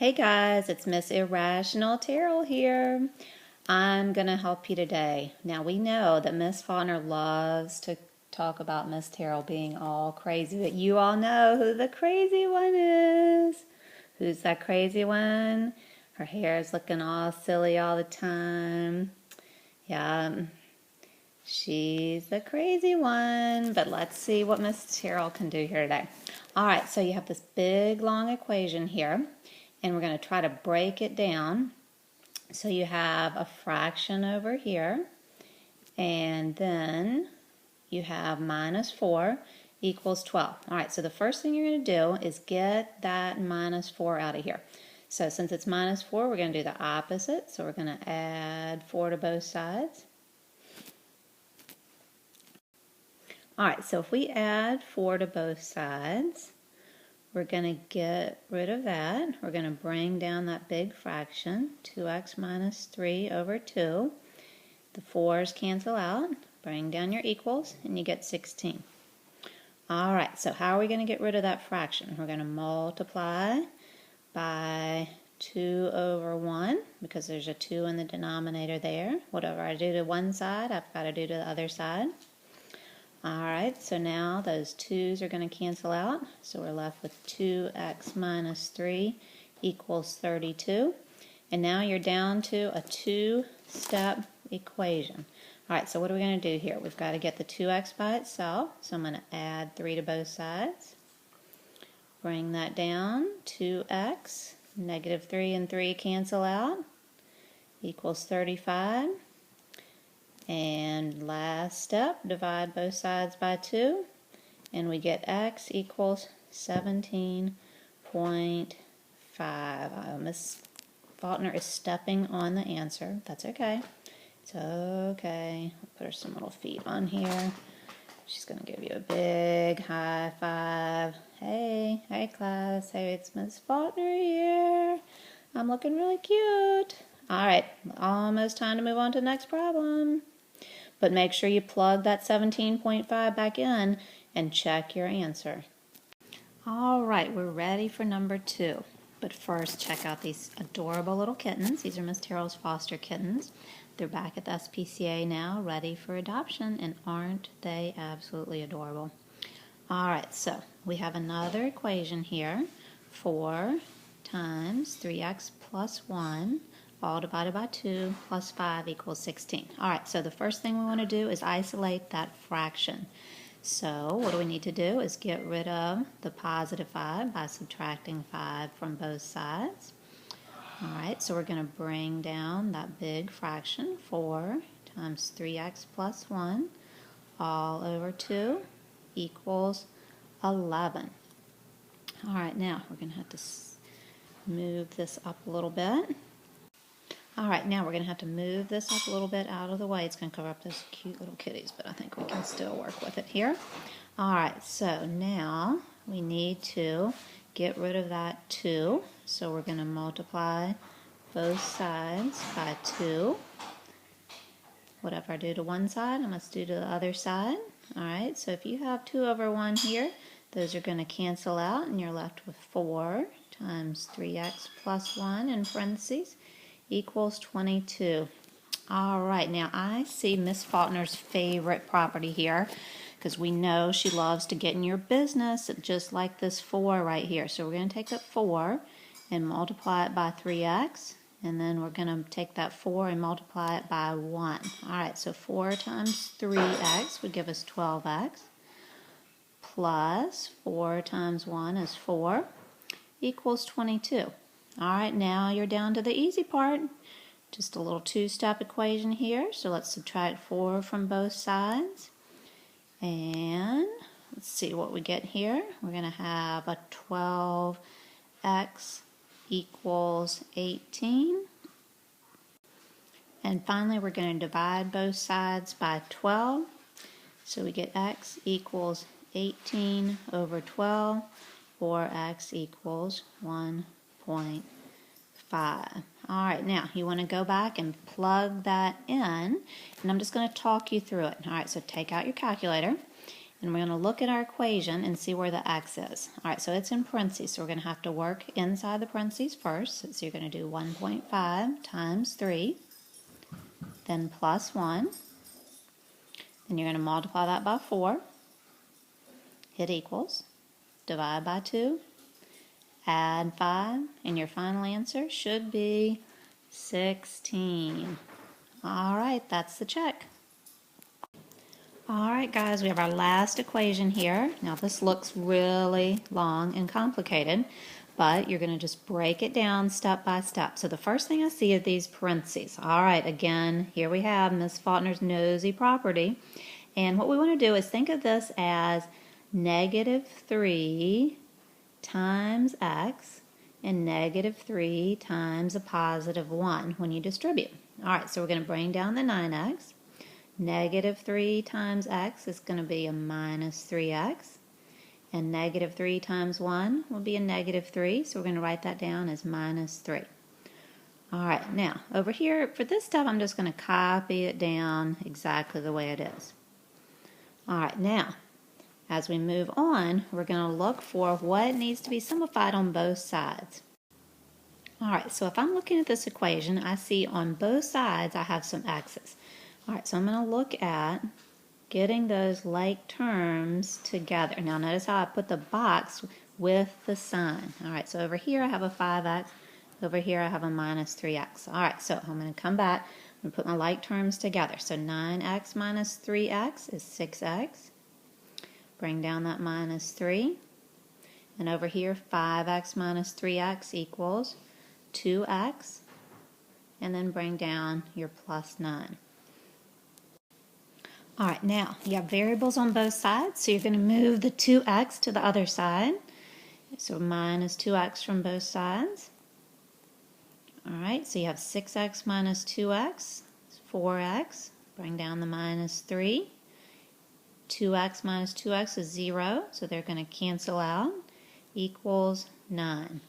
Hey guys, it's Miss Irrational Terrell here. I'm going to help you today. Now we know that Miss Faulkner loves to talk about Miss Terrell being all crazy, but you all know who the crazy one is. Who's that crazy one? Her hair is looking all silly all the time. Yeah, she's the crazy one, but let's see what Miss Terrell can do here today. All right, so you have this big long equation here, and we're going to try to break it down. So you have a fraction over here, and then you have minus 4 equals 12. All right, so the first thing you're going to do is get that minus 4 out of here. So since it's minus 4, we're going to do the opposite. So we're going to add 4 to both sides. All right, so if we add 4 to both sides, we're going to get rid of that. We're going to bring down that big fraction, 2x minus 3 over 2. The 4's cancel out. Bring down your equals, and you get 16. All right, so how are we going to get rid of that fraction? We're going to multiply by 2 over 1, because there's a 2 in the denominator there. Whatever I do to one side, I've got to do to the other side. Alright, so now those 2's are going to cancel out, so we're left with 2x minus 3 equals 32. And now you're down to a two-step equation. Alright, so what are we going to do here? We've got to get the 2x by itself, so I'm going to add 3 to both sides. Bring that down, 2x, negative 3 and 3 cancel out, equals 35. And last step, divide both sides by 2, and we get x equals 17.5. Miss Faulkner is stepping on the answer. That's okay. It's okay. I'll put her some little feet on here. She's going to give you a big high five. Hey class. Hey, it's Miss Faulkner here. I'm looking really cute. All right, almost time to move on to the next problem. But make sure you plug that 17.5 back in and check your answer. All right, we're ready for number 2. But first, check out these adorable little kittens. These are Miss Terrell's foster kittens. They're back at the SPCA now, ready for adoption, and aren't they absolutely adorable? All right, so we have another equation here. 4 times 3x plus 1 all divided by 2 plus 5 equals 16. All right, so the first thing we want to do is isolate that fraction. So what do we need to do is get rid of the positive 5 by subtracting 5 from both sides. All right, so we're going to bring down that big fraction, 4 times 3x plus 1 all over 2 equals 11. All right, now we're going to have to move this up a little bit. All right, now we're going to have to move this up a little bit out of the way. It's going to cover up those cute little kitties, but I think we can still work with it here. All right, so now we need to get rid of that 2. So we're going to multiply both sides by 2. Whatever I do to one side, I must do to the other side. All right, so if you have 2 over 1 here, those are going to cancel out, and you're left with 4 times 3x plus 1 in parentheses equals 22. All right, now I see Miss Faulkner's favorite property here, because we know she loves to get in your business, just like this 4 right here. So we're going to take that 4 and multiply it by 3x, and then we're going to take that 4 and multiply it by 1. All right, so 4 times 3x would give us 12x, plus 4 times 1 is 4, equals 22. All right, now you're down to the easy part. Just a little two-step equation here. So let's subtract 4 from both sides. And let's see what we get here. We're going to have a 12x equals 18. And finally, we're going to divide both sides by 12. So we get x equals 18 over 12, or x equals 1.5. All right, now you want to go back and plug that in, and I'm just going to talk you through it. All right, so take out your calculator, And we're going to look at our equation and see where the x is. All right, so it's in parentheses, so we're going to have to work inside the parentheses first. So you're going to do 1.5 times 3, then plus 1. Then you're going to multiply that by 4, hit equals, divide by 2, add 5, and your final answer should be 16. All right, that's the check. All right, guys, we have our last equation here. Now, this looks really long and complicated, but you're going to just break it down step by step. So the first thing I see are these parentheses. All right, again, here we have Ms. Faulkner's nosy property. And what we want to do is think of this as negative 3 times x and negative 3 times a positive 1 when you distribute. All right, so we're going to bring down the 9x. Negative 3 times x is going to be a minus 3x. And negative 3 times 1 will be a negative 3, so we're going to write that down as minus 3. All right, now, over here, for this step, I'm just going to copy it down exactly the way it is. All right, now, as we move on, we're going to look for what needs to be simplified on both sides. All right, so if I'm looking at this equation, I see on both sides I have some x's. All right, so I'm going to look at getting those like terms together. Now, notice how I put the box with the sign. All right, so over here I have a 5x. Over here I have a minus 3x. All right, so I'm going to come back and put my like terms together. So 9x minus 3x is 6x. Bring down that minus 3. And over here, 5x minus 3x equals 2x. And then bring down your plus 9. All right, now you have variables on both sides, so you're going to move the 2x to the other side. So minus 2x from both sides. All right, so you have 6x minus 2x, 4x. Bring down the minus 3. 2x minus 2x is 0, so they're going to cancel out, equals 9.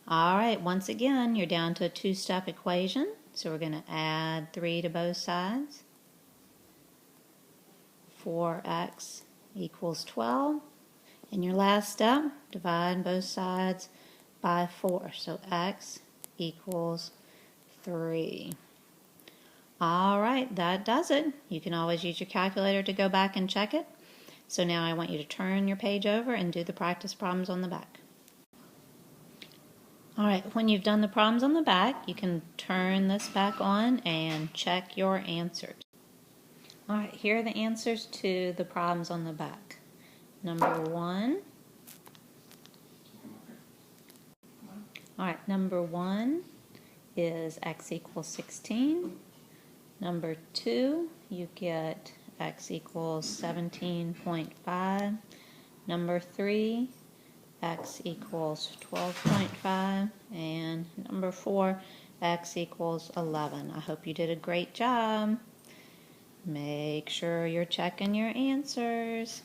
All right, once again, you're down to a two-step equation, so we're going to add 3 to both sides. 4x equals 12. In your last step, divide both sides by 4, so x equals 3. All right, that does it. You can always use your calculator to go back and check it. So now I want you to turn your page over and do the practice problems on the back. All right, when you've done the problems on the back, you can turn this back on and check your answers. All right, here are the answers to the problems on the back. Number 1. All right, number 1 is x equals 16. Number 2, you get x equals 17.5. Number 3, x equals 12.5. And number 4, x equals 11. I hope you did a great job. Make sure you're checking your answers.